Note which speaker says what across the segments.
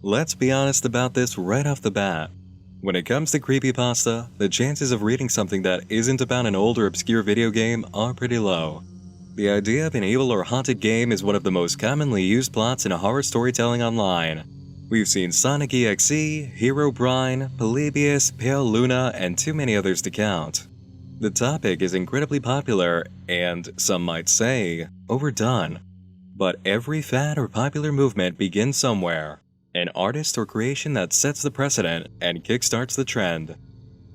Speaker 1: Let's be honest about this right off the bat. When it comes to creepypasta, the chances of reading something that isn't about an old or obscure video game are pretty low. The idea of an evil or haunted game is one of the most commonly used plots in horror storytelling online. We've seen Sonic EXE, Herobrine, Polybius, Pale Luna, and too many others to count. The topic is incredibly popular and, some might say, overdone. But every fad or popular movement begins somewhere. An artist or creation that sets the precedent and kickstarts the trend.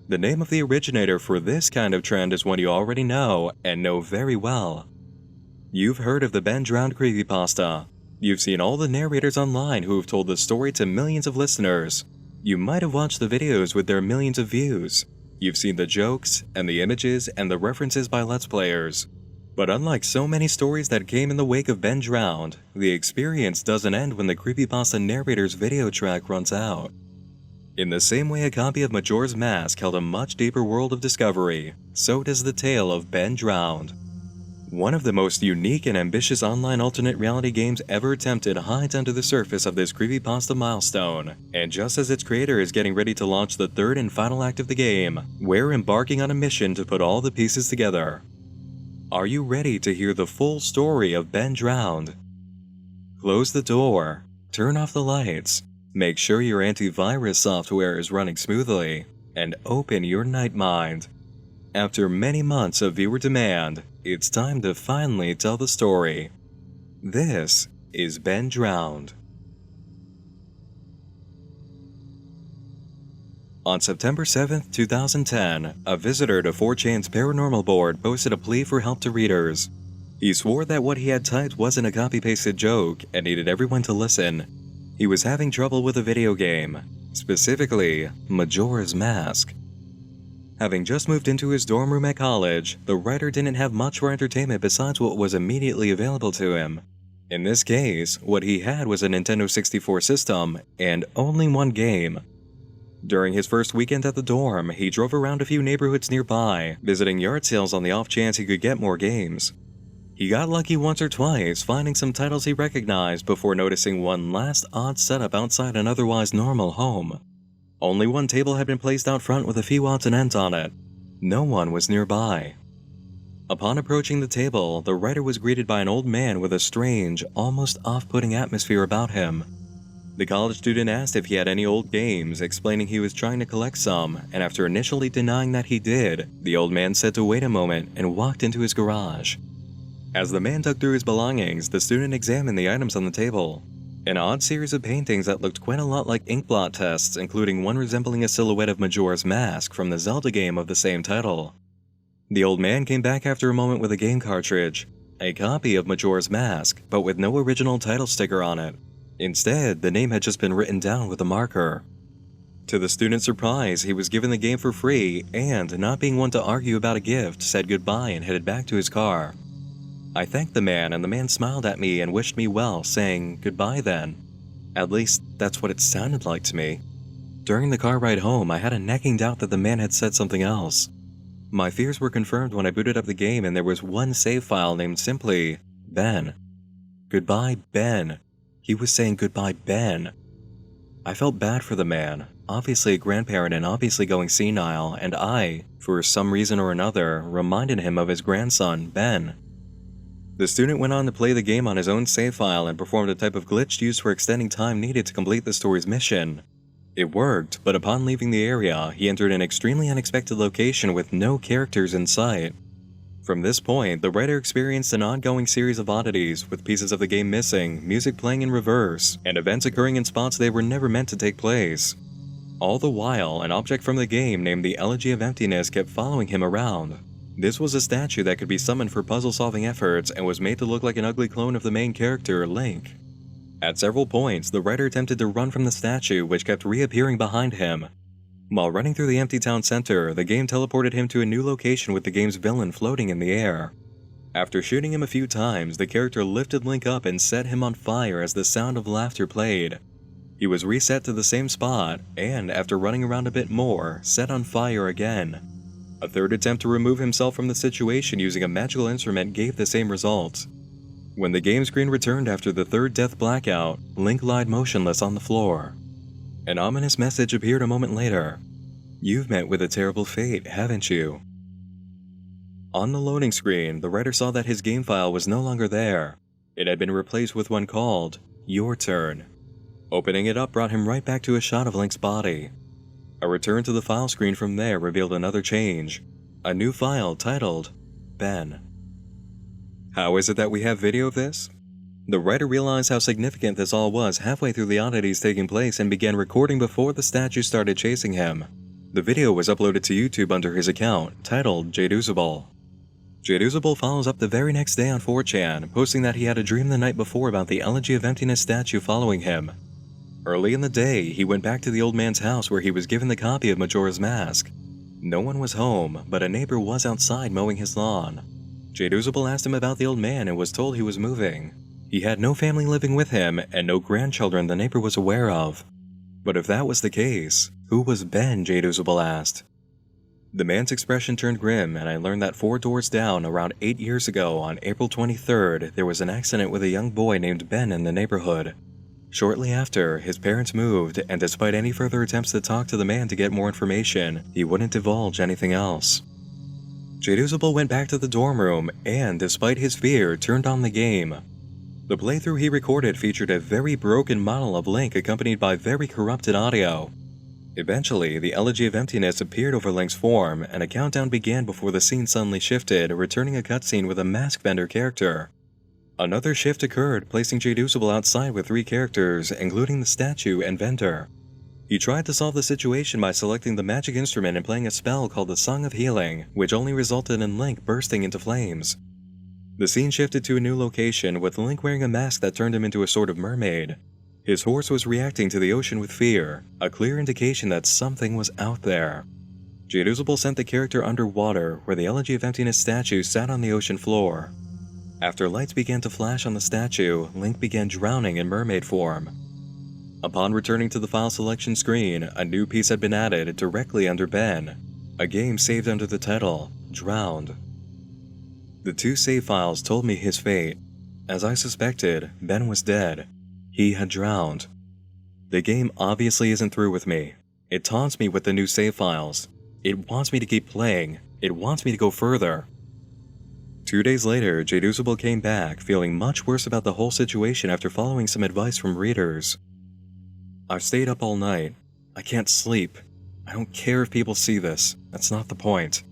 Speaker 1: The name of the originator for this kind of trend is one you already know and know very well. You've heard of the Ben Drowned creepypasta. You've seen all the narrators online who have told the story to millions of listeners. You might have watched the videos with their millions of views. You've seen the jokes and the images and the references by Let's Players. But unlike so many stories that came in the wake of Ben Drowned, the experience doesn't end when the creepypasta narrator's video track runs out. In the same way a copy of Majora's Mask held a much deeper world of discovery, so does the tale of Ben Drowned. One of the most unique and ambitious online alternate reality games ever attempted hides under the surface of this creepypasta milestone, and just as its creator is getting ready to launch the third and final act of the game, we're embarking on a mission to put all the pieces together. Are you ready to hear the full story of Ben Drowned? Close the door, turn off the lights, make sure your antivirus software is running smoothly, and open your night mind. After many months of viewer demand, it's time to finally tell the story. This is Ben Drowned. On September 7, 2010, a visitor to 4chan's paranormal board posted a plea for help to readers. He swore that what he had typed wasn't a copy-pasted joke and needed everyone to listen. He was having trouble with a video game, specifically Majora's Mask. Having just moved into his dorm room at college, the writer didn't have much for entertainment besides what was immediately available to him. In this case, what he had was a Nintendo 64 system and only one game. During his first weekend at the dorm, he drove around a few neighborhoods nearby, visiting yard sales on the off chance he could get more games. He got lucky once or twice, finding some titles he recognized before noticing one last odd setup outside an otherwise normal home. Only one table had been placed out front with a few odds and ends on it. No one was nearby. Upon approaching the table, the writer was greeted by an old man with a strange, almost off-putting atmosphere about him. The college student asked if he had any old games, explaining he was trying to collect some, and after initially denying that he did, the old man said to wait a moment and walked into his garage. As the man dug through his belongings, the student examined the items on the table. An odd series of paintings that looked quite a lot like inkblot tests, including one resembling a silhouette of Majora's Mask from the Zelda game of the same title. The old man came back after a moment with a game cartridge, a copy of Majora's Mask, but with no original title sticker on it. Instead, the name had just been written down with a marker. To the student's surprise, he was given the game for free and, not being one to argue about a gift, said goodbye and headed back to his car. I thanked the man, and the man smiled at me and wished me well, saying, "Goodbye then." At least, that's what it sounded like to me. During the car ride home, I had a nagging doubt that the man had said something else. My fears were confirmed when I booted up the game and there was one save file named simply Ben. Goodbye, Ben. He was saying goodbye, Ben. I felt bad for the man, obviously a grandparent and obviously going senile, and I, for some reason or another, reminded him of his grandson, Ben. The student went on to play the game on his own save file and performed a type of glitch used for extending time needed to complete the story's mission. It worked, but upon leaving the area, he entered an extremely unexpected location with no characters in sight. From this point, the writer experienced an ongoing series of oddities, with pieces of the game missing, music playing in reverse, and events occurring in spots they were never meant to take place. All the while, an object from the game named the Elegy of Emptiness kept following him around. This was a statue that could be summoned for puzzle-solving efforts and was made to look like an ugly clone of the main character, Link. At several points, the writer attempted to run from the statue, which kept reappearing behind him. While running through the empty town center, the game teleported him to a new location with the game's villain floating in the air. After shooting him a few times, the character lifted Link up and set him on fire as the sound of laughter played. He was reset to the same spot, and after running around a bit more, set on fire again. A third attempt to remove himself from the situation using a magical instrument gave the same result. When the game screen returned after the third death blackout, Link lied motionless on the floor. An ominous message appeared a moment later. You've met with a terrible fate, haven't you? On the loading screen, the writer saw that his game file was no longer there. It had been replaced with one called Your Turn. Opening it up brought him right back to a shot of Link's body. A return to the file screen from there revealed another change. A new file titled Ben. How is it that we have video of this? The writer realized how significant this all was halfway through the oddities taking place and began recording before the statue started chasing him. The video was uploaded to YouTube under his account, titled Jadusable. Jadusable follows up the very next day on 4chan, posting that he had a dream the night before about the Elegy of Emptiness statue following him. Early in the day, he went back to the old man's house where he was given the copy of Majora's Mask. No one was home, but a neighbor was outside mowing his lawn. Jadusable asked him about the old man and was told he was moving. He had no family living with him and no grandchildren the neighbor was aware of. But if that was the case, who was Ben, Jadusable asked. The man's expression turned grim, and I learned that 4 doors down, around 8 years ago, on April 23rd, there was an accident with a young boy named Ben in the neighborhood. Shortly after, his parents moved, and despite any further attempts to talk to the man to get more information, he wouldn't divulge anything else. Jadusable went back to the dorm room, and, despite his fear, turned on the game. The playthrough he recorded featured a very broken model of Link accompanied by very corrupted audio. Eventually, the Elegy of Emptiness appeared over Link's form, and a countdown began before the scene suddenly shifted, returning a cutscene with a mask vendor character. Another shift occurred, placing Jadusable outside with 3 characters, including the statue and vendor. He tried to solve the situation by selecting the magic instrument and playing a spell called the Song of Healing, which only resulted in Link bursting into flames. The scene shifted to a new location, with Link wearing a mask that turned him into a sort of mermaid. His horse was reacting to the ocean with fear, a clear indication that something was out there. Jadusable sent the character underwater, where the Elegy of Emptiness statue sat on the ocean floor. After lights began to flash on the statue, Link began drowning in mermaid form. Upon returning to the file selection screen, a new piece had been added directly under Ben, a game saved under the title, Drowned. The 2 save files told me his fate. As I suspected, Ben was dead. He had drowned. The game obviously isn't through with me. It taunts me with the new save files. It wants me to keep playing. It wants me to go further. 2 days later, Jadusable came back, feeling much worse about the whole situation after following some advice from readers. I've stayed up all night. I can't sleep. I don't care if people see this. That's not the point.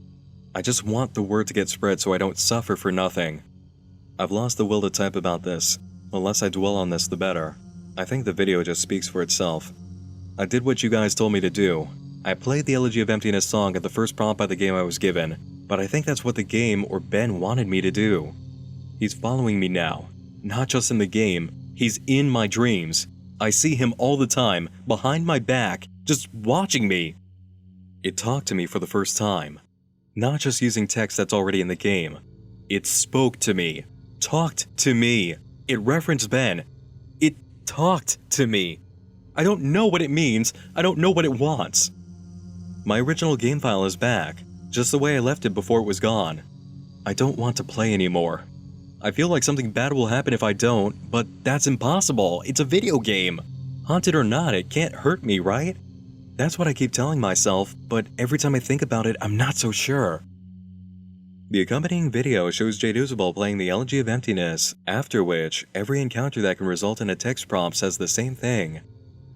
Speaker 1: I just want the word to get spread so I don't suffer for nothing. I've lost the will to type about this. The less I dwell on this, the better. I think the video just speaks for itself. I did what you guys told me to do. I played the Elegy of Emptiness song at the first prompt by the game I was given, but I think that's what the game or Ben wanted me to do. He's following me now. Not just in the game, he's in my dreams. I see him all the time, behind my back, just watching me. It talked to me for the first time. Not just using text that's already in the game. It spoke to me. Talked to me. It referenced Ben. It talked to me. I don't know what it means. I don't know what it wants. My original game file is back, just the way I left it before it was gone. I don't want to play anymore. I feel like something bad will happen if I don't, but that's impossible. It's a video game. Haunted or not, it can't hurt me, right? That's what I keep telling myself, but every time I think about it, I'm not so sure. The accompanying video shows Jadusable playing the Elegy of Emptiness, after which, every encounter that can result in a text prompt says the same thing.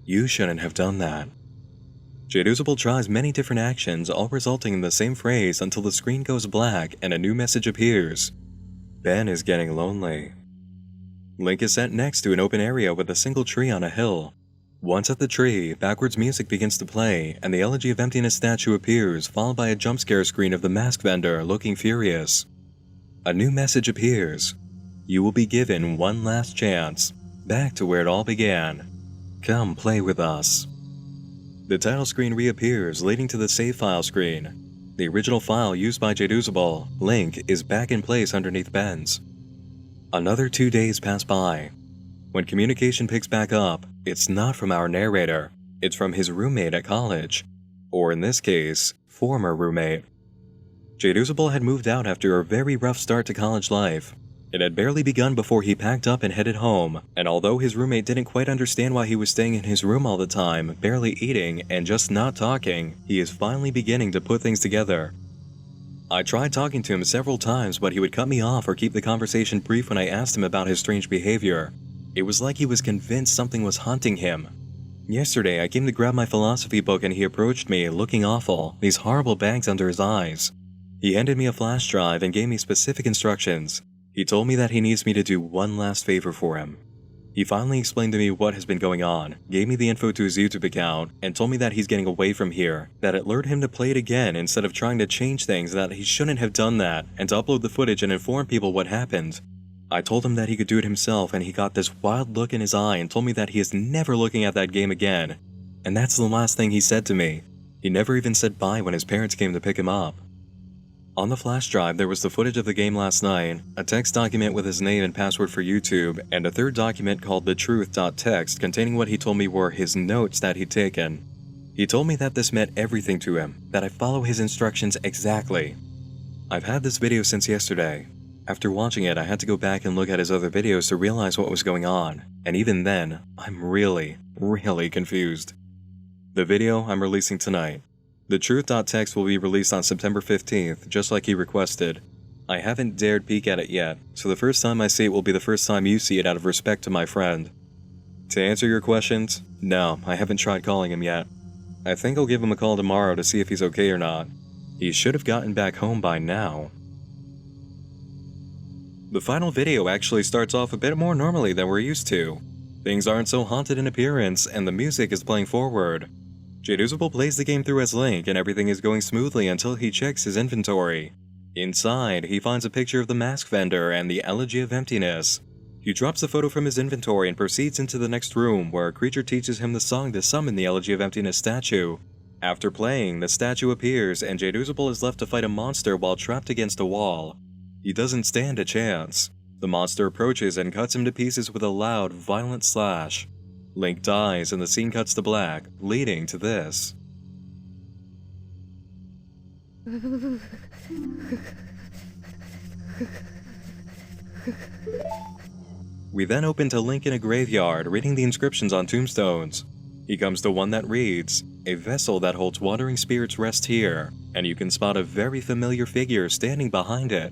Speaker 1: You shouldn't have done that. Jadusable tries many different actions, all resulting in the same phrase until the screen goes black and a new message appears. Ben is getting lonely. Link is sent next to an open area with a single tree on a hill. Once at the tree, backwards music begins to play, and the Elegy of Emptiness statue appears, followed by a jump scare screen of the mask vendor looking furious. A new message appears. You will be given one last chance, back to where it all began. Come play with us. The title screen reappears, leading to the save file screen. The original file used by Jadusable, Link, is back in place underneath Ben's. Another 2 days pass by. When communication picks back up, it's not from our narrator, it's from his roommate at college. Or in this case, former roommate. Jadusable had moved out after a very rough start to college life. It had barely begun before he packed up and headed home, and although his roommate didn't quite understand why he was staying in his room all the time, barely eating, and just not talking, he is finally beginning to put things together. I tried talking to him several times, but he would cut me off or keep the conversation brief when I asked him about his strange behavior. It was like he was convinced something was haunting him. Yesterday, I came to grab my philosophy book and he approached me, looking awful, these horrible bags under his eyes. He handed me a flash drive and gave me specific instructions. He told me that he needs me to do one last favor for him. He finally explained to me what has been going on, gave me the info to his YouTube account, and told me that he's getting away from here, that it lured him to play it again instead of trying to change things, that he shouldn't have done that, and to upload the footage and inform people what happened. I told him that he could do it himself, and he got this wild look in his eye and told me that he is never looking at that game again. And that's the last thing he said to me. He never even said bye when his parents came to pick him up. On the flash drive, there was the footage of the game last night, a text document with his name and password for YouTube, and a third document called thetruth.txt containing what he told me were his notes that he'd taken. He told me that this meant everything to him, that I follow his instructions exactly. I've had this video since yesterday. After watching it, I had to go back and look at his other videos to realize what was going on, and even then, I'm really confused. The video I'm releasing tonight. The Truth.txt will be released on September 15th, just like he requested. I haven't dared peek at it yet, so the first time I see it will be the first time you see it out of respect to my friend. To answer your questions, no, I haven't tried calling him yet. I think I'll give him a call tomorrow to see if he's okay or not. He should have gotten back home by now. The final video actually starts off a bit more normally than we're used to. Things aren't so haunted in appearance, and the music is playing forward. Jadusable plays the game through as Link, and everything is going smoothly until he checks his inventory. Inside, he finds a picture of the mask vendor and the Elegy of Emptiness. He drops the photo from his inventory and proceeds into the next room, where a creature teaches him the song to summon the Elegy of Emptiness statue. After playing, the statue appears, and Jadusable is left to fight a monster while trapped against a wall. He doesn't stand a chance. The monster approaches and cuts him to pieces with a loud, violent slash. Link dies and the scene cuts to black, leading to this. We then open to Link in a graveyard, reading the inscriptions on tombstones. He comes to one that reads, "A vessel that holds wandering spirits rest here," and you can spot a very familiar figure standing behind it.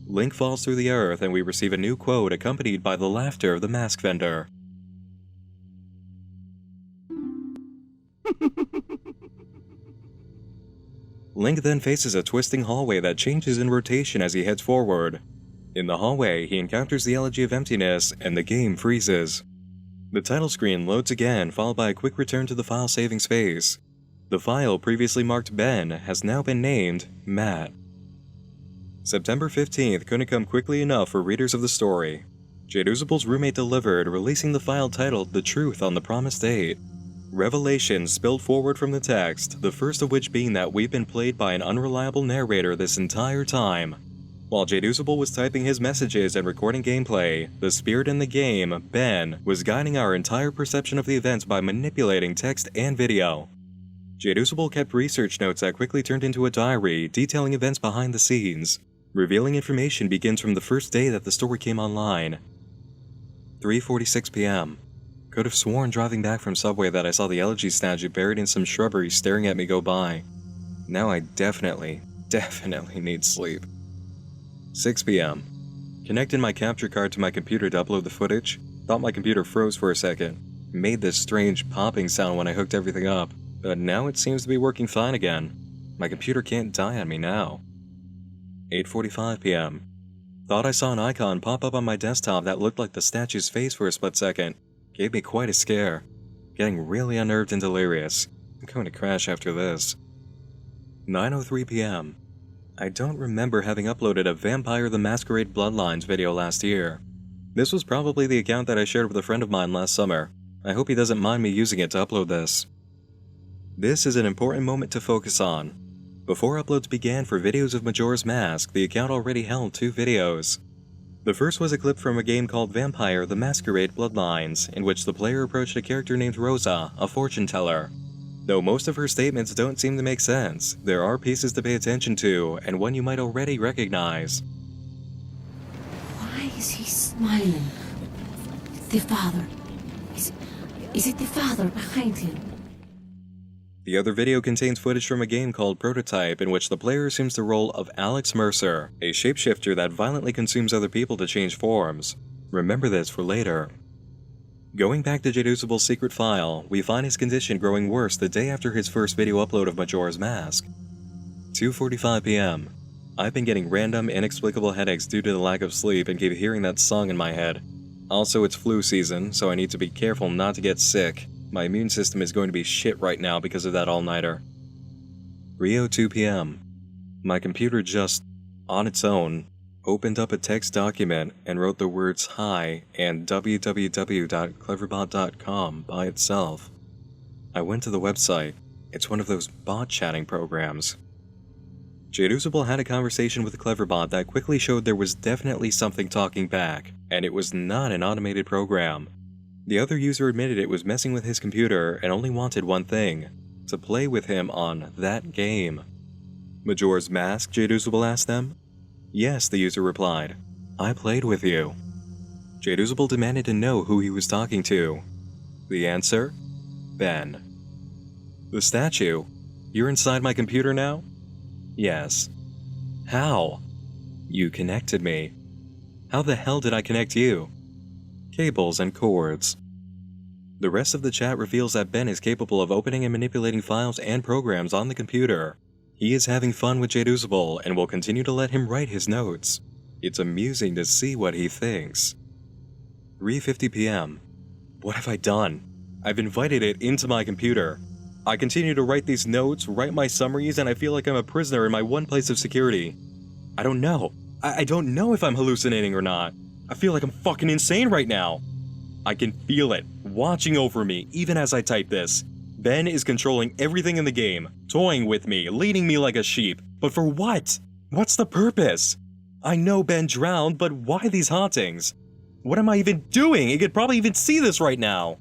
Speaker 1: Link falls through the earth and we receive a new quote accompanied by the laughter of the mask vendor. Link then faces a twisting hallway that changes in rotation as he heads forward. In the hallway, he encounters the Elegy of Emptiness, and the game freezes. The title screen loads again, followed by a quick return to the file saving space. The file previously marked Ben has now been named Matt. September 15th couldn't come quickly enough for readers of the story. Jadusable's roommate delivered, releasing the file titled The Truth on the promised date. Revelations spilled forward from the text, the first of which being that we've been played by an unreliable narrator this entire time. While Jadusable was typing his messages and recording gameplay, the spirit in the game, Ben, was guiding our entire perception of the events by manipulating text and video. Jadusable kept research notes that quickly turned into a diary detailing events behind the scenes. Revealing information begins from the first day that the story came online. 3:46 p.m. Could have sworn driving back from Subway that I saw the Elegy statue buried in some shrubbery staring at me go by. Now I definitely need sleep. 6 p.m. Connected my capture card to my computer to upload the footage. Thought my computer froze for a second. Made this strange popping sound when I hooked everything up, but now it seems to be working fine again. My computer can't die on me now. 8:45 p.m. Thought I saw an icon pop up on my desktop that looked like the statue's face for a split second. Gave me quite a scare. Getting really unnerved and delirious. I'm going to crash after this. 9:03 p.m. I don't remember having uploaded a Vampire the Masquerade Bloodlines video last year. This was probably the account that I shared with a friend of mine last summer. I hope he doesn't mind me using it to upload this. This is an important moment to focus on. Before uploads began for videos of Majora's Mask, the account already held 2 videos. The first was a clip from a game called Vampire the Masquerade Bloodlines, in which the player approached a character named Rosa, a fortune teller. Though most of her statements don't seem to make sense, there are pieces to pay attention to, and one you might already recognize.
Speaker 2: Why is he smiling? The father. Is it the father behind him?
Speaker 1: The other video contains footage from a game called Prototype in which the player assumes the role of Alex Mercer, a shapeshifter that violently consumes other people to change forms. Remember this for later. Going back to Jadusable's secret file, we find his condition growing worse the day after his first video upload of Majora's Mask. 2:45 p.m. I've been getting random, inexplicable headaches due to the lack of sleep and keep hearing that song in my head. Also, it's flu season, so I need to be careful not to get sick. My immune system is going to be shit right now because of that all-nighter. 3:02 p.m. My computer just, on its own, opened up a text document and wrote the words hi and www.cleverbot.com by itself. I went to the website. It's one of those bot chatting programs. Jadusable had a conversation with Cleverbot that quickly showed there was definitely something talking back, and it was not an automated program. The other user admitted it was messing with his computer and only wanted one thing: to play with him on that game. Majora's Mask? Jadusable asked them. Yes, the user replied. I played with you. Jadusable demanded to know who he was talking to. The answer? Ben. The statue? You're inside my computer now? Yes. How? You connected me. How the hell did I connect you? Cables and cords. The rest of the chat reveals that Ben is capable of opening and manipulating files and programs on the computer. He is having fun with Jadusable and will continue to let him write his notes. It's amusing to see what he thinks. 3:50 p.m. What have I done? I've invited it into my computer. I continue to write these notes, write my summaries, and I feel like I'm a prisoner in my one place of security. I don't know. I don't know if I'm hallucinating or not. I feel like I'm fucking insane right now. I can feel it, watching over me, even as I type this. Ben is controlling everything in the game, toying with me, leading me like a sheep. But for what? What's the purpose? I know Ben drowned, but why these hauntings? What am I even doing? He could probably even see this right now.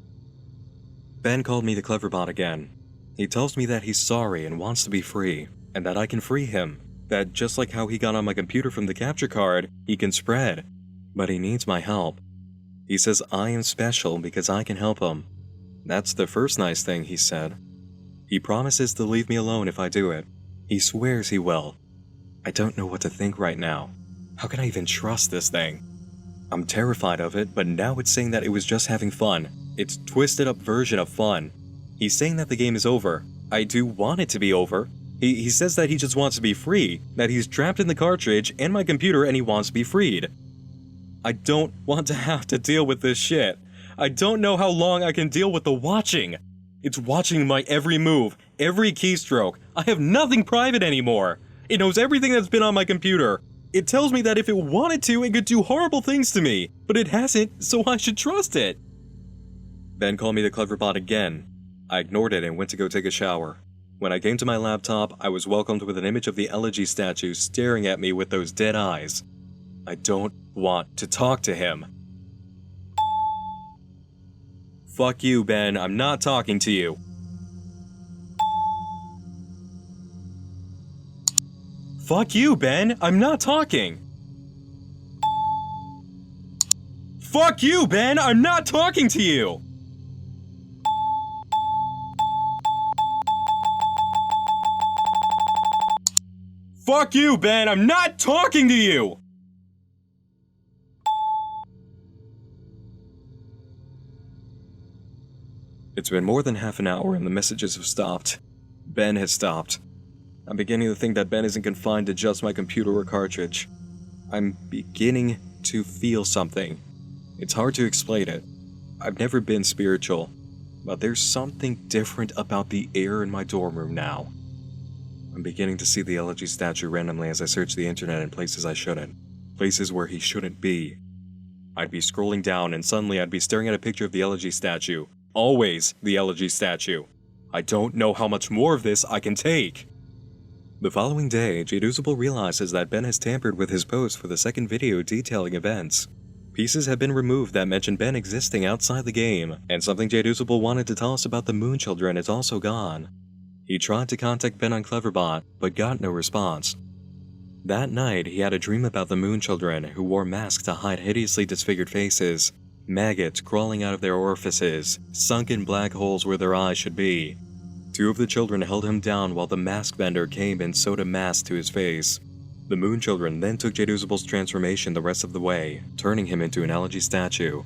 Speaker 1: Ben called me the Cleverbot again. He tells me that he's sorry and wants to be free, and that I can free him. That just like how he got on my computer from the capture card, he can spread. But he needs my help. He says I am special because I can help him. That's the first nice thing he said. He promises to leave me alone if I do it. He swears he will. I don't know what to think right now. How can I even trust this thing? I'm terrified of it, but now it's saying that it was just having fun. It's twisted up version of fun. He's saying that the game is over. I do want it to be over. He says that he just wants to be free, that he's trapped in the cartridge and my computer and he wants to be freed. I don't want to have to deal with this shit. I don't know how long I can deal with the watching. It's watching my every move, every keystroke. I have nothing private anymore. It knows everything that's been on my computer. It tells me that if it wanted to, it could do horrible things to me, but it hasn't, so I should trust it. Ben called me the Cleverbot again. I ignored it and went to go take a shower. When I came to my laptop, I was welcomed with an image of the Elegy statue staring at me with those dead eyes. I don't want to talk to him. Fuck you, Ben. I'm not talking to you. Fuck you, Ben. I'm not talking. Fuck you, Ben. I'm not talking to you. Fuck you, Ben. I'm not talking to you. It's been more than half an hour and the messages have stopped. Ben has stopped. I'm beginning to think that Ben isn't confined to just my computer or cartridge. I'm beginning to feel something. It's hard to explain it. I've never been spiritual, but there's something different about the air in my dorm room now. I'm beginning to see the Elegy statue randomly as I search the internet in places I shouldn't. Places where he shouldn't be. I'd be scrolling down and suddenly I'd be staring at a picture of the Elegy statue. Always the Elegy statue. I don't know how much more of this I can take. The following day, Jadusable realizes that Ben has tampered with his post for the second video detailing events. Pieces have been removed that mention Ben existing outside the game, and something Jadusable wanted to tell us about the Moon Children is also gone. He tried to contact Ben on Cleverbot, but got no response. That night, he had a dream about the Moon Children who wore masks to hide hideously disfigured faces, maggots crawling out of their orifices, sunken black holes where their eyes should be. 2 of the children held him down while the mask vendor came and sewed a mask to his face. The Moon Children then took Jadusable's transformation the rest of the way, turning him into an elegy statue.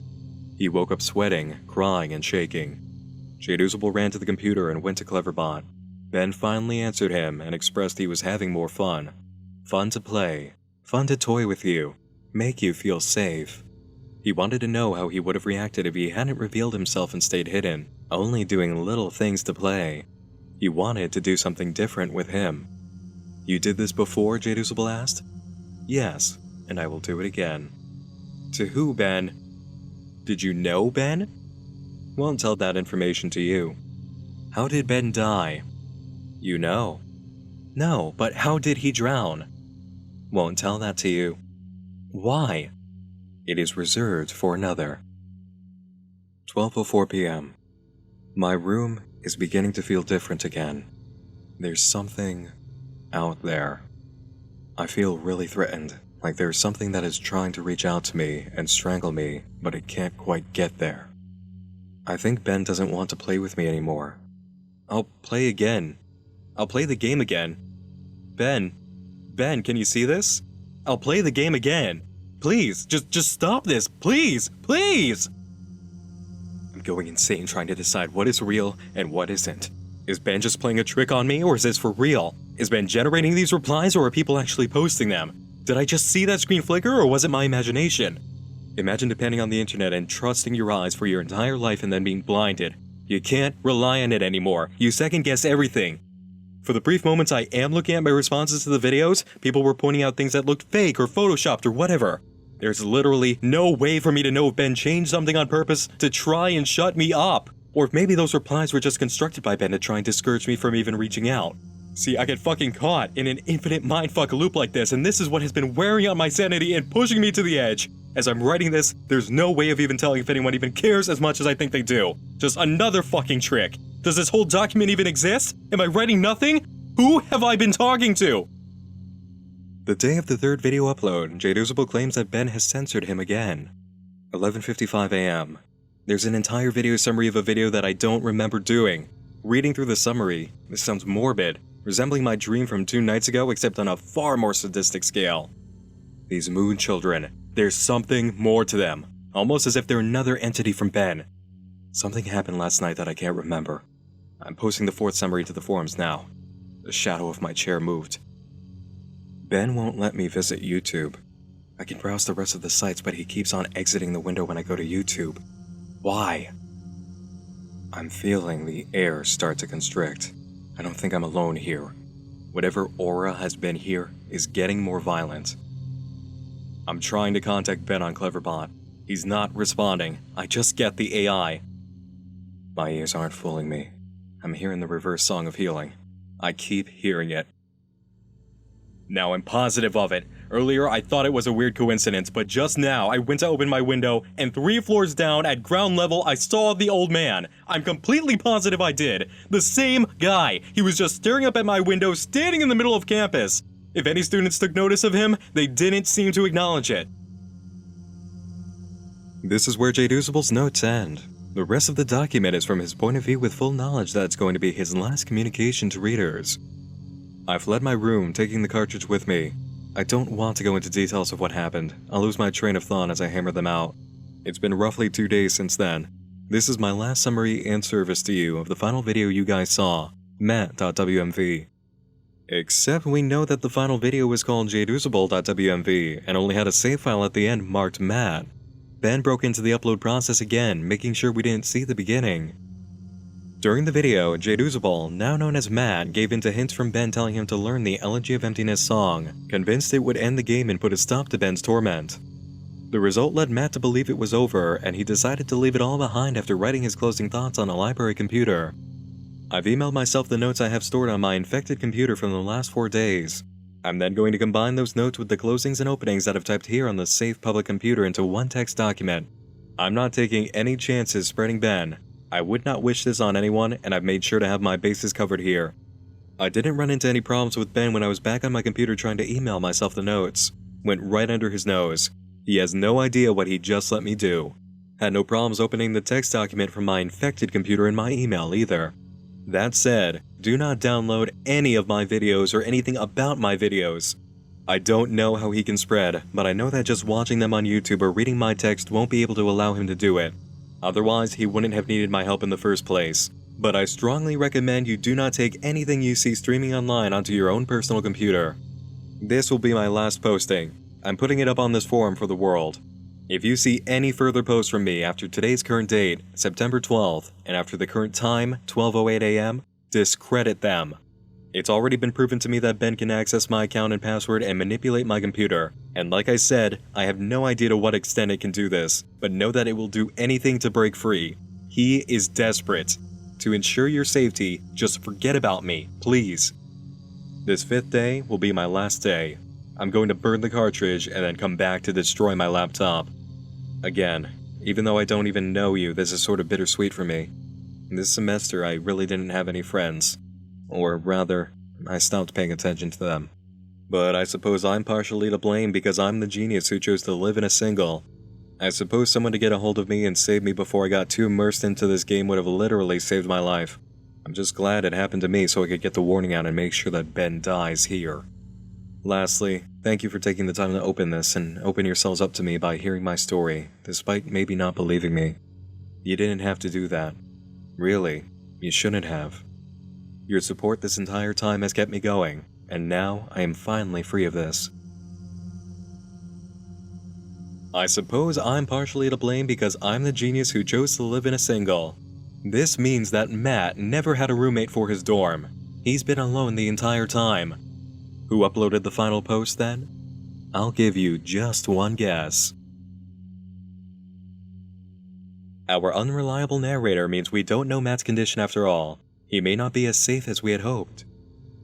Speaker 1: He woke up sweating, crying, and shaking. Jadusable ran to the computer and went to Cleverbot. Ben finally answered him and expressed he was having more fun. Fun to play, fun to toy with you, make you feel safe. He wanted to know how he would have reacted if he hadn't revealed himself and stayed hidden, only doing little things to play. He wanted to do something different with him. You did this before? Jadusable asked. Yes, and I will do it again. To who, Ben? Did you know Ben? Won't tell that information to you. How did Ben die? You know. No, but how did he drown? Won't tell that to you. Why? It is reserved for another. 12:04 p.m. My room is beginning to feel different again. There's something out there. I feel really threatened, like there's something that is trying to reach out to me and strangle me, but it can't quite get there. I think Ben doesn't want to play with me anymore. I'll play again. I'll play the game again. Ben, can you see this? I'll play the game again. Please, just stop this, please, please! I'm going insane trying to decide what is real and what isn't. Is Ben just playing a trick on me, or is this for real? Is Ben generating these replies, or are people actually posting them? Did I just see that screen flicker, or was it my imagination? Imagine depending on the internet and trusting your eyes for your entire life and then being blinded. You can't rely on it anymore. You second-guess everything. For the brief moments I am looking at my responses to the videos, people were pointing out things that looked fake or photoshopped or whatever. There's literally no way for me to know if Ben changed something on purpose to try and shut me up, or if maybe those replies were just constructed by Ben to try and discourage me from even reaching out. See, I get fucking caught in an infinite mindfuck loop like this, and this is what has been wearing on my sanity and pushing me to the edge. As I'm writing this, there's no way of even telling if anyone even cares as much as I think they do. Just another fucking trick. Does this whole document even exist? Am I writing nothing? Who have I been talking to? The day of the 3rd video upload, Jadusable claims that Ben has censored him again. 11:55 a.m. There's an entire video summary of a video that I don't remember doing. Reading through the summary, this sounds morbid, resembling my dream from 2 nights ago except on a far more sadistic scale. These Moon Children, there's something more to them, almost as if they're another entity from Ben. Something happened last night that I can't remember. I'm posting the 4th summary to the forums now. The shadow of my chair moved. Ben won't let me visit YouTube. I can browse the rest of the sites, but he keeps on exiting the window when I go to YouTube. Why? I'm feeling the air start to constrict. I don't think I'm alone here. Whatever aura has been here is getting more violent. I'm trying to contact Ben on Cleverbot. He's not responding. I just get the AI. My ears aren't fooling me. I'm hearing the reverse song of healing. I keep hearing it. Now I'm positive of it. Earlier I thought it was a weird coincidence, but just now I went to open my window and 3 floors down at ground level I saw the old man. I'm completely positive I did. The same guy. He was just staring up at my window, standing in the middle of campus. If any students took notice of him, they didn't seem to acknowledge it. This is where Jadusable's notes end. The rest of the document is from his point of view with full knowledge that it's going to be his last communication to readers. I fled my room, taking the cartridge with me. I don't want to go into details of what happened. I'll lose my train of thought as I hammer them out. It's been roughly 2 days since then. This is my last summary and service to you of the final video you guys saw, Matt.wmv. Except we know that the final video was called Jadusable.wmv and only had a save file at the end marked Matt. Ben broke into the upload process again, making sure we didn't see the beginning. During the video, Jadusable, now known as Matt, gave in to hints from Ben telling him to learn the Elegy of Emptiness song, convinced it would end the game and put a stop to Ben's torment. The result led Matt to believe it was over, and he decided to leave it all behind after writing his closing thoughts on a library computer. I've emailed myself the notes I have stored on my infected computer from the last 4 days. I'm then going to combine those notes with the closings and openings that I've typed here on the safe public computer into one text document. I'm not taking any chances spreading Ben. I would not wish this on anyone, and I've made sure to have my bases covered here. I didn't run into any problems with Ben when I was back on my computer trying to email myself the notes. Went right under his nose. He has no idea what he just let me do. Had no problems opening the text document from my infected computer in my email either. That said, do not download any of my videos or anything about my videos. I don't know how he can spread, but I know that just watching them on YouTube or reading my text won't be able to allow him to do it. Otherwise, he wouldn't have needed my help in the first place. But I strongly recommend you do not take anything you see streaming online onto your own personal computer. This will be my last posting. I'm putting it up on this forum for the world. If you see any further posts from me after today's current date, September 12th, and after the current time, 12:08 a.m., discredit them. It's already been proven to me that Ben can access my account and password and manipulate my computer. And like I said, I have no idea to what extent it can do this, but know that it will do anything to break free. He is desperate. To ensure your safety, just forget about me, please. This 5th day will be my last day. I'm going to burn the cartridge and then come back to destroy my laptop. Again, even though I don't even know you, this is sort of bittersweet for me. This semester, I really didn't have any friends. Or rather, I stopped paying attention to them. But I suppose I'm partially to blame because I'm the genius who chose to live in a single. I suppose someone to get a hold of me and save me before I got too immersed into this game would have literally saved my life. I'm just glad it happened to me so I could get the warning out and make sure that Ben dies here. Lastly, thank you for taking the time to open this and open yourselves up to me by hearing my story, despite maybe not believing me. You didn't have to do that. Really, you shouldn't have. Your support this entire time has kept me going, and now I am finally free of this. I suppose I'm partially to blame because I'm the genius who chose to live in a single. This means that Matt never had a roommate for his dorm. He's been alone the entire time. Who uploaded the final post then? I'll give you just one guess. Our unreliable narrator means we don't know Matt's condition after all. He may not be as safe as we had hoped.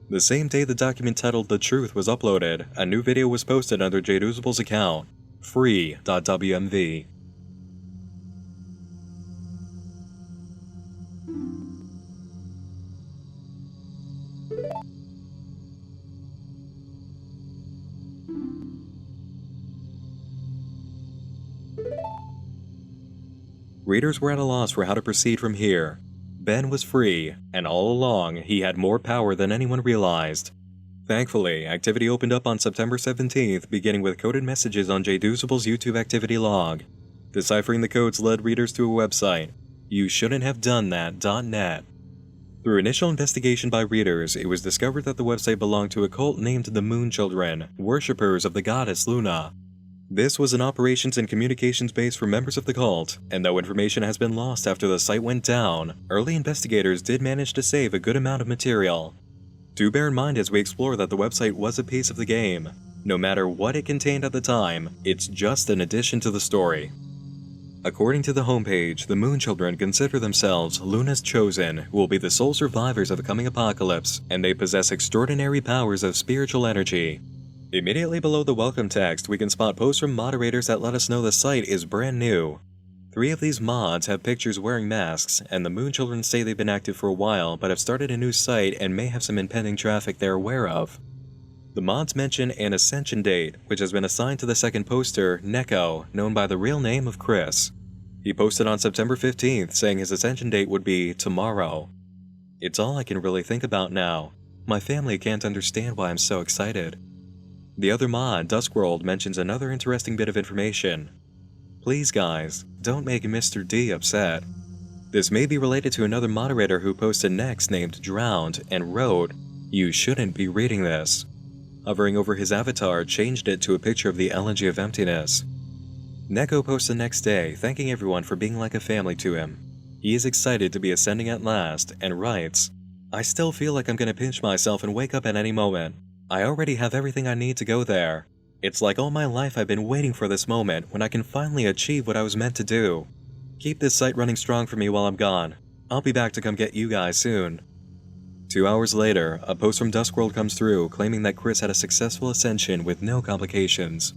Speaker 1: The same day the document titled The Truth was uploaded, a new video was posted under Jadusable's account, free.wmv. Readers were at a loss for how to proceed from here. Ben was free, and all along he had more power than anyone realized. Thankfully, activity opened up on September 17th, beginning with coded messages on Jadusable's YouTube activity log. Deciphering the codes led readers to a website, youshouldn'thavedonethat.net. Through initial investigation by readers, it was discovered that the website belonged to a cult named the Moon Children, worshippers of the goddess Luna. This was an operations and communications base for members of the cult, and though information has been lost after the site went down, early investigators did manage to save a good amount of material. Do bear in mind as we explore that the website was a piece of the game. No matter what it contained at the time, it's just an addition to the story. According to the homepage, the Moon Children consider themselves Luna's chosen, who will be the sole survivors of the coming apocalypse, and they possess extraordinary powers of spiritual energy. Immediately below the welcome text, we can spot posts from moderators that let us know the site is brand new. 3 of these mods have pictures wearing masks, and the Moon Children say they've been active for a while but have started a new site and may have some impending traffic they're aware of. The mods mention an ascension date, which has been assigned to the second poster, Neko, known by the real name of Chris. He posted on September 15th saying his ascension date would be tomorrow. It's all I can really think about now. My family can't understand why I'm so excited. The other mod, Duskworld, mentions another interesting bit of information. Please guys, don't make Mr. D upset. This may be related to another moderator who posted next named Drowned and wrote, "You shouldn't be reading this." Hovering over his avatar changed it to a picture of the Elegy of Emptiness. Neko posts the next day, thanking everyone for being like a family to him. He is excited to be ascending at last, and writes, "I still feel like I'm gonna pinch myself and wake up at any moment. I already have everything I need to go there. It's like all my life I've been waiting for this moment when I can finally achieve what I was meant to do. Keep this site running strong for me while I'm gone. I'll be back to come get you guys soon." 2 hours later, a post from Duskworld comes through claiming that Chris had a successful ascension with no complications.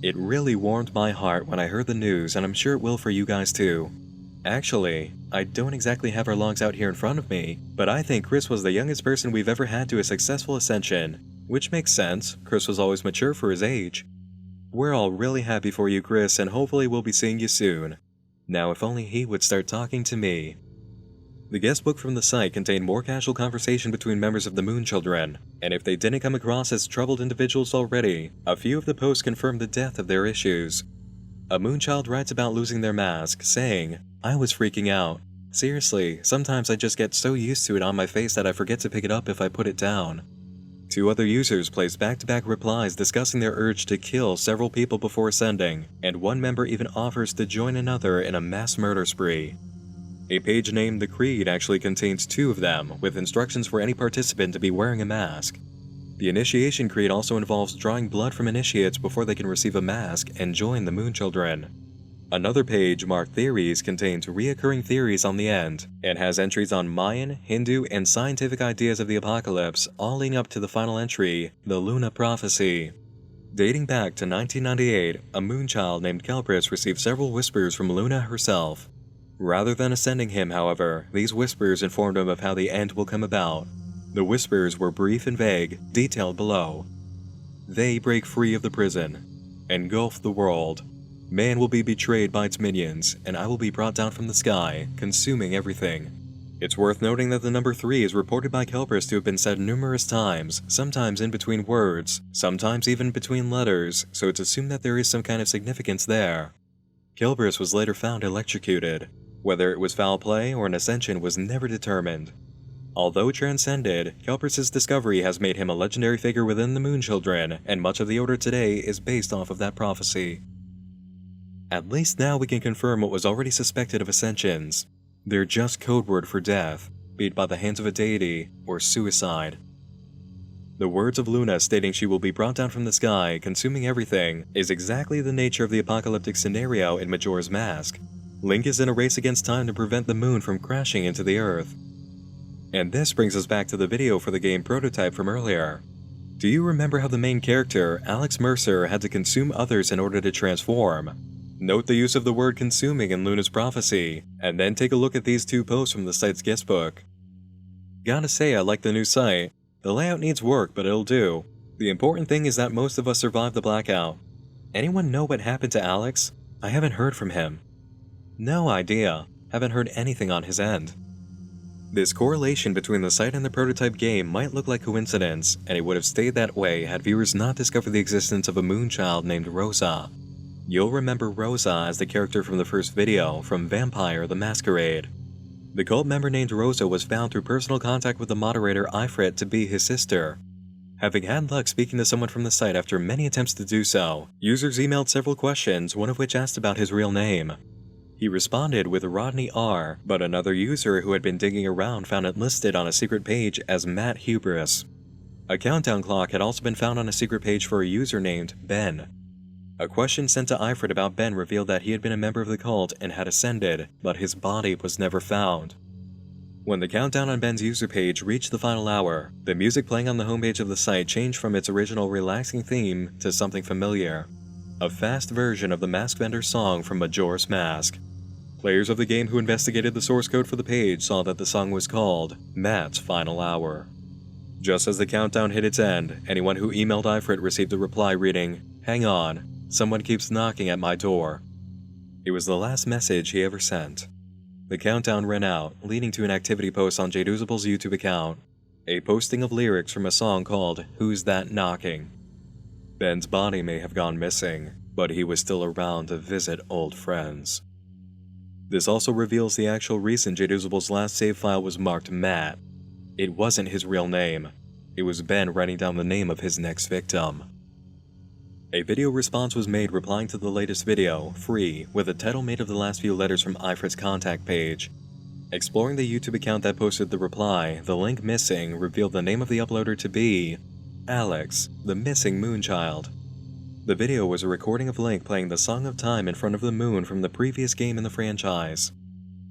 Speaker 1: It really warmed my heart when I heard the news, and I'm sure it will for you guys too. Actually, I don't exactly have our logs out here in front of me, but I think Chris was the youngest person we've ever had to a successful ascension, which makes sense. Chris was always mature for his age. We're all really happy for you, Chris, and hopefully we'll be seeing you soon. Now if only he would start talking to me. The guest book from the site contained more casual conversation between members of the Moon Children, and if they didn't come across as troubled individuals already, a few of the posts confirmed the depth of their issues. A Moonchild writes about losing their mask, saying, "I was freaking out. Seriously, sometimes I just get so used to it on my face that I forget to pick it up if I put it down." Two other users placed back-to-back replies discussing their urge to kill several people before ascending, and one member even offers to join another in a mass murder spree. A page named The Creed actually contains 2 of them, with instructions for any participant to be wearing a mask. The initiation creed also involves drawing blood from initiates before they can receive a mask and join the Moon Children. Another page, marked Theories, contains reoccurring theories on the end, and has entries on Mayan, Hindu, and scientific ideas of the apocalypse, all leading up to the final entry, the Luna Prophecy. Dating back to 1998, a Moonchild named Kelpris received several whispers from Luna herself. Rather than ascending him, however, these whispers informed him of how the end will come about. The whispers were brief and vague, detailed below. They break free of the prison, engulf the world. Man will be betrayed by its minions, and I will be brought down from the sky, consuming everything. It's worth noting that the number 3 is reported by Kelpris to have been said numerous times, sometimes in between words, sometimes even between letters, so it's assumed that there is some kind of significance there. Kelpris was later found electrocuted. Whether it was foul play or an ascension was never determined. Although transcended, Kelpris' discovery has made him a legendary figure within the Moon Children, and much of the Order today is based off of that prophecy. At least now we can confirm what was already suspected of ascensions. They're just code word for death, be it by the hands of a deity, or suicide. The words of Luna stating she will be brought down from the sky, consuming everything, is exactly the nature of the apocalyptic scenario in Majora's Mask. Link is in a race against time to prevent the moon from crashing into the Earth. And this brings us back to the video for the game prototype from earlier. Do you remember how the main character, Alex Mercer, had to consume others in order to transform? Note the use of the word consuming in Luna's prophecy, and then take a look at these 2 posts from the site's guestbook. Gotta say I like the new site. The layout needs work, but it'll do. The important thing is that most of us survived the blackout. Anyone know what happened to Alex? I haven't heard from him. No idea. Haven't heard anything on his end. This correlation between the site and the prototype game might look like coincidence, and it would have stayed that way had viewers not discovered the existence of a Moonchild named Rosa. You'll remember Rosa as the character from the first video, from Vampire the Masquerade. The cult member named Rosa was found through personal contact with the moderator Ifrit to be his sister. Having had luck speaking to someone from the site after many attempts to do so, users emailed several questions, one of which asked about his real name. He responded with Rodney R, but another user who had been digging around found it listed on a secret page as Matt Hubris. A countdown clock had also been found on a secret page for a user named Ben. A question sent to Ifrit about Ben revealed that he had been a member of the cult and had ascended, but his body was never found. When the countdown on Ben's user page reached the final hour, the music playing on the homepage of the site changed from its original relaxing theme to something familiar. A fast version of the Mask Vendor's song from Majora's Mask. Players of the game who investigated the source code for the page saw that the song was called Matt's Final Hour. Just as the countdown hit its end, anyone who emailed Ifrit received a reply reading, "Hang on, someone keeps knocking at my door." It was the last message he ever sent. The countdown ran out, leading to an activity post on Jadusable's YouTube account. A posting of lyrics from a song called Who's That Knocking? Ben's body may have gone missing, but he was still around to visit old friends. This also reveals the actual reason Jadusable's last save file was marked Matt. It wasn't his real name. It was Ben writing down the name of his next victim. A video response was made replying to the latest video, free, with a title made of the last few letters from Ifrit's contact page. Exploring the YouTube account that posted the reply, the link missing revealed the name of the uploader to be Alex, the missing Moonchild. The video was a recording of Link playing the Song of Time in front of the moon from the previous game in the franchise.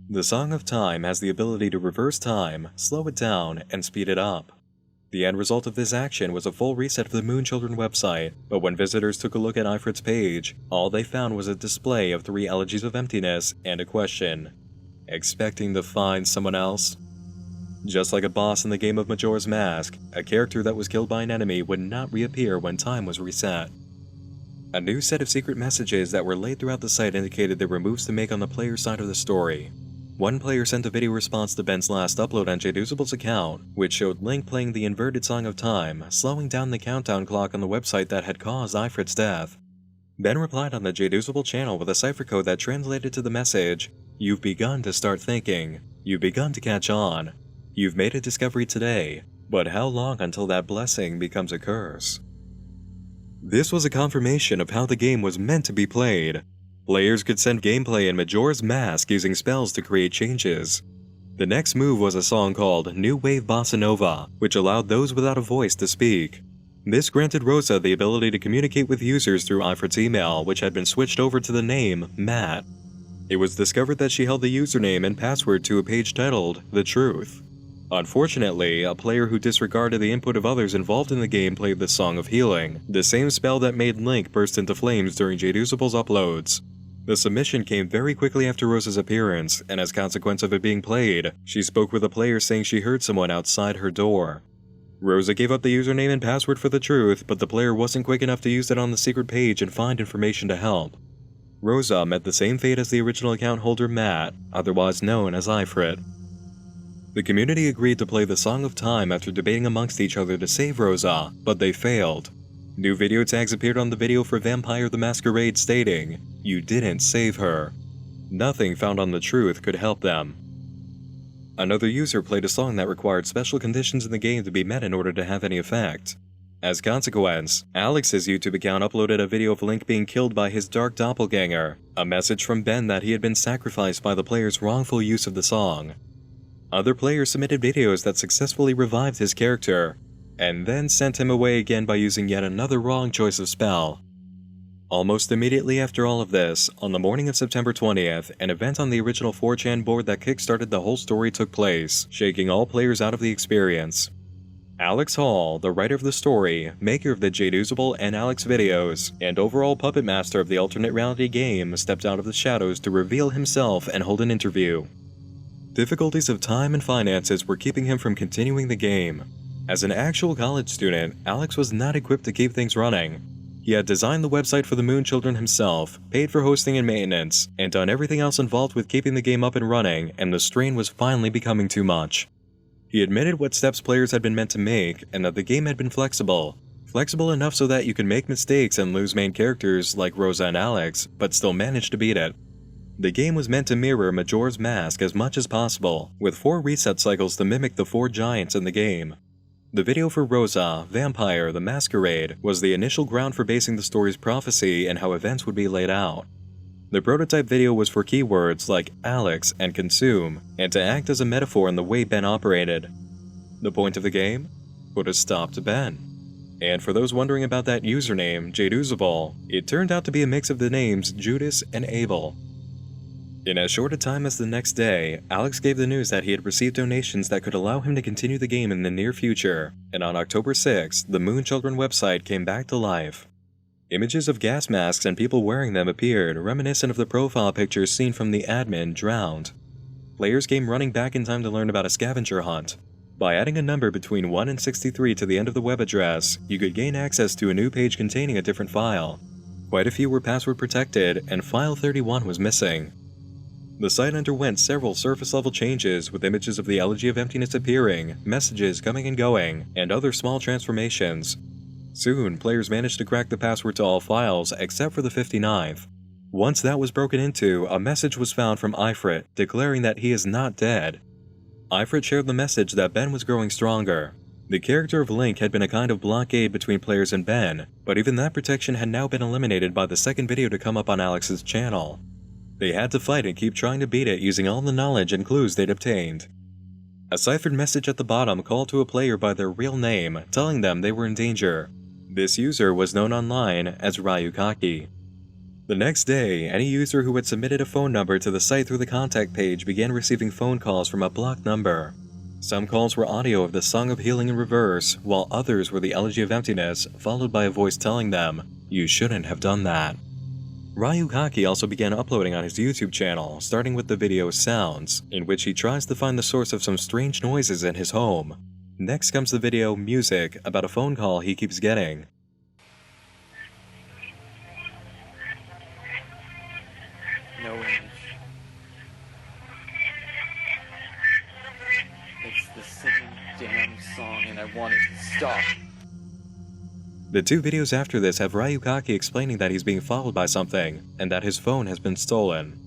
Speaker 1: The Song of Time has the ability to reverse time, slow it down, and speed it up. The end result of this action was a full reset of the Moon Children website, but when visitors took a look at Ifrit's page, all they found was a display of 3 elegies of emptiness and a question. expecting to find someone else. Just like a boss in the game of Majora's Mask, a character that was killed by an enemy would not reappear when time was reset. A new set of secret messages that were laid throughout the site indicated there were moves to make on the player's side of the story. One player sent a video response to Ben's last upload on Jadusable's account, which showed Link playing the inverted Song of Time, slowing down the countdown clock on the website that had caused Ifrit's death. Ben replied on the Jadusable channel with a cipher code that translated to the message, "You've begun to start thinking. You've begun to catch on. You've made a discovery today, but how long until that blessing becomes a curse?" This was a confirmation of how the game was meant to be played. Players could send gameplay in Majora's Mask using spells to create changes. The next move was a song called New Wave Bossa Nova, which allowed those without a voice to speak. This granted Rosa the ability to communicate with users through Ifrit's email, which had been switched over to the name Matt. It was discovered that she held the username and password to a page titled The Truth. Unfortunately, a player who disregarded the input of others involved in the game played the Song of Healing, the same spell that made Link burst into flames during Jadusable's uploads. The submission came very quickly after Rosa's appearance, and as a consequence of it being played, she spoke with a player saying she heard someone outside her door. Rosa gave up the username and password for The Truth, but the player wasn't quick enough to use it on the secret page and find information to help. Rosa met the same fate as the original account holder Matt, otherwise known as Ifrit. The community agreed to play the Song of Time after debating amongst each other to save Rosa, but they failed. New video tags appeared on the video for Vampire the Masquerade stating, "You didn't save her." Nothing found on The Truth could help them. Another user played a song that required special conditions in the game to be met in order to have any effect. As a consequence, Alex's YouTube account uploaded a video of Link being killed by his dark doppelganger, a message from Ben that he had been sacrificed by the player's wrongful use of the song. Other players submitted videos that successfully revived his character, and then sent him away again by using yet another wrong choice of spell. Almost immediately after all of this, on the morning of September 20th, an event on the original 4chan board that kickstarted the whole story took place, shaking all players out of the experience. Alex Hall, the writer of the story, maker of the Jadusable and Alex videos, and overall puppet master of the alternate reality game, stepped out of the shadows to reveal himself and hold an interview. Difficulties of time and finances were keeping him from continuing the game. As an actual college student, Alex was not equipped to keep things running. He had designed the website for the Moon Children himself, paid for hosting and maintenance, and done everything else involved with keeping the game up and running, and the strain was finally becoming too much. He admitted what steps players had been meant to make, and that the game had been flexible. Flexible enough so that you could make mistakes and lose main characters like Rosa and Alex, but still manage to beat it. The game was meant to mirror Majora's Mask as much as possible, with 4 reset cycles to mimic the 4 giants in the game. The video for Rosa, Vampire the Masquerade, was the initial ground for basing the story's prophecy and how events would be laid out. The prototype video was for keywords like Alex and consume, and to act as a metaphor in the way Ben operated. The point of the game? Put a stop to Ben. And for those wondering about that username, Jadusable, it turned out to be a mix of the names Judas and Abel. In as short a time as the next day, Alex gave the news that he had received donations that could allow him to continue the game in the near future, and on October 6th, the Moon Children website came back to life. Images of gas masks and people wearing them appeared, reminiscent of the profile pictures seen from the admin Drowned. Players came running back in time to learn about a scavenger hunt. By adding a number between 1 and 63 to the end of the web address, you could gain access to a new page containing a different file. Quite a few were password protected, and file 31 was missing. The site underwent several surface-level changes, with images of the Elegy of Emptiness appearing, messages coming and going, and other small transformations. Soon, players managed to crack the password to all files except for the 59th. Once that was broken into, a message was found from Ifrit, declaring that he is not dead. Ifrit shared the message that Ben was growing stronger. The character of Link had been a kind of blockade between players and Ben, but even that protection had now been eliminated by the second video to come up on Alex's channel. They had to fight and keep trying to beat it using all the knowledge and clues they'd obtained. A ciphered message at the bottom called to a player by their real name, telling them they were in danger. This user was known online as Ryukaki. The next day, any user who had submitted a phone number to the site through the contact page began receiving phone calls from a blocked number. Some calls were audio of the Song of Healing in reverse, while others were the Elegy of Emptiness, followed by a voice telling them, "You shouldn't have done that." Ryukaki also began uploading on his YouTube channel, starting with the video Sounds, in which he tries to find the source of some strange noises in his home. Next comes the video Music, about a phone call he keeps getting.
Speaker 3: No image. It's the same damn song and I want it to stop.
Speaker 1: The two videos after this have Ryukaki explaining that he's being followed by something, and that his phone has been stolen.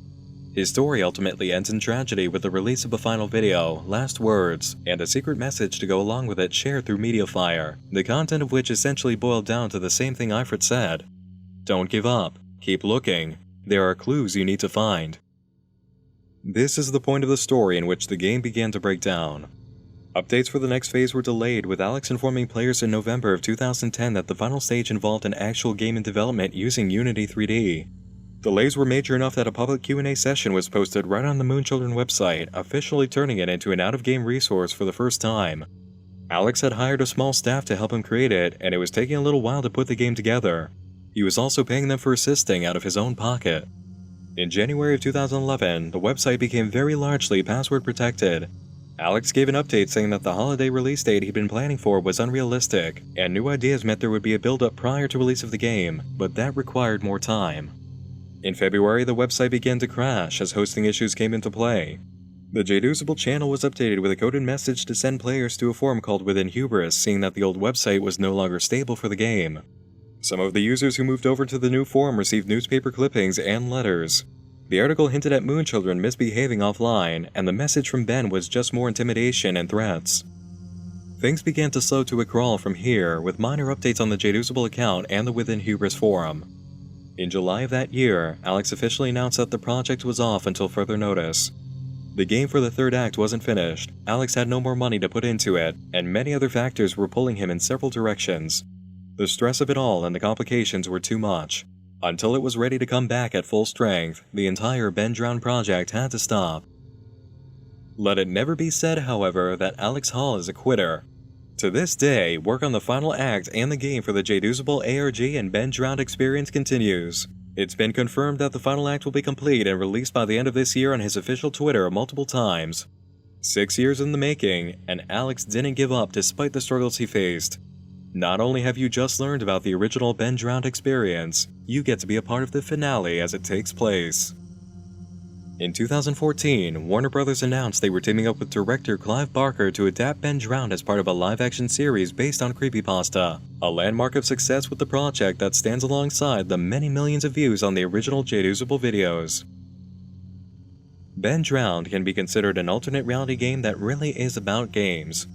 Speaker 1: His story ultimately ends in tragedy with the release of a final video, Last Words, and a secret message to go along with it shared through Mediafire, the content of which essentially boiled down to the same thing Eifert said. Don't give up. Keep looking. There are clues you need to find. This is the point of the story in which the game began to break down. Updates for the next phase were delayed, with Alex informing players in November of 2010 that the final stage involved an actual game in development using Unity 3D. Delays were major enough that a public Q&A session was posted right on the Moonchildren website, officially turning it into an out-of-game resource for the first time. Alex had hired a small staff to help him create it, and it was taking a little while to put the game together. He was also paying them for assisting out of his own pocket. In January of 2011, the website became very largely password protected. Alex gave an update saying that the holiday release date he'd been planning for was unrealistic, and new ideas meant there would be a build-up prior to release of the game, but that required more time. In February, the website began to crash as hosting issues came into play. The Jadusable channel was updated with a coded message to send players to a forum called Within Hubris, seeing that the old website was no longer stable for the game. Some of the users who moved over to the new forum received newspaper clippings and letters. The article hinted at Moonchildren misbehaving offline, and the message from Ben was just more intimidation and threats. Things began to slow to a crawl from here, with minor updates on the Jadusable account and the Within Hubris forum. In July of that year, Alex officially announced that the project was off until further notice. The game for the third act wasn't finished, Alex had no more money to put into it, and many other factors were pulling him in several directions. The stress of it all and the complications were too much. Until it was ready to come back at full strength, the entire Ben Drowned project had to stop. Let it never be said, however, that Alex Hall is a quitter. To this day, work on the final act and the game for the Jadusable ARG and Ben Drowned experience continues. It's been confirmed that the final act will be complete and released by the end of this year on his official Twitter multiple times. 6 years in the making, and Alex didn't give up despite the struggles he faced. Not only have you just learned about the original Ben Drowned experience, you get to be a part of the finale as it takes place. In 2014, Warner Bros. Announced they were teaming up with director Clive Barker to adapt Ben Drowned as part of a live-action series based on creepypasta, a landmark of success with the project that stands alongside the many millions of views on the original Jadusable videos. Ben Drowned can be considered an alternate reality game that really is about games.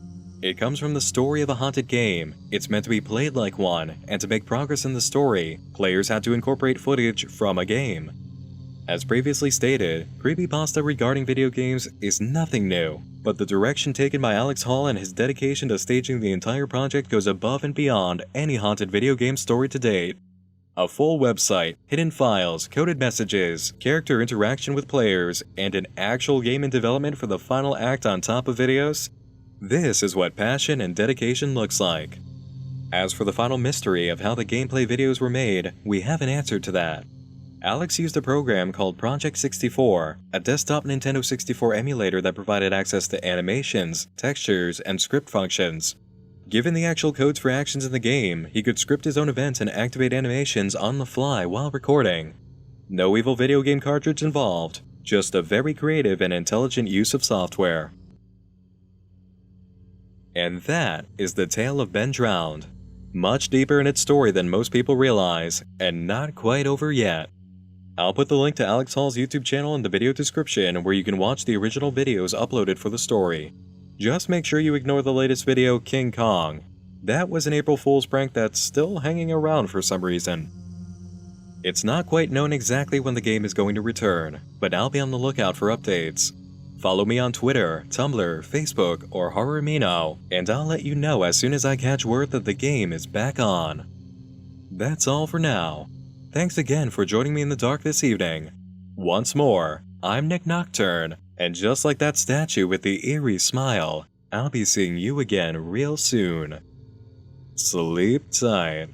Speaker 1: It comes from the story of a haunted game, it's meant to be played like one, and to make progress in the story, players had to incorporate footage from a game. As previously stated, creepypasta regarding video games is nothing new, but the direction taken by Alex Hall and his dedication to staging the entire project goes above and beyond any haunted video game story to date. A full website, hidden files, coded messages, character interaction with players, and an actual game in development for the final act on top of videos? This is what passion and dedication looks like. As for the final mystery of how the gameplay videos were made, we have an answer to that. Alex used a program called Project 64, a desktop Nintendo 64 emulator that provided access to animations, textures, and script functions. Given the actual codes for actions in the game, he could script his own events and activate animations on the fly while recording. No evil video game cartridge involved, just a very creative and intelligent use of software. And that is the tale of Ben Drowned. Much deeper in its story than most people realize, and not quite over yet. I'll put the link to Alex Hall's YouTube channel in the video description where you can watch the original videos uploaded for the story. Just make sure you ignore the latest video, King Kong. That was an April Fool's prank that's still hanging around for some reason. It's not quite known exactly when the game is going to return, but I'll be on the lookout for updates. Follow me on Twitter, Tumblr, Facebook, or Horrormino, and I'll let you know as soon as I catch word that the game is back on. That's all for now. Thanks again for joining me in the dark this evening. Once more, I'm Nick Nocturne, and just like that statue with the eerie smile, I'll be seeing you again real soon. Sleep tight.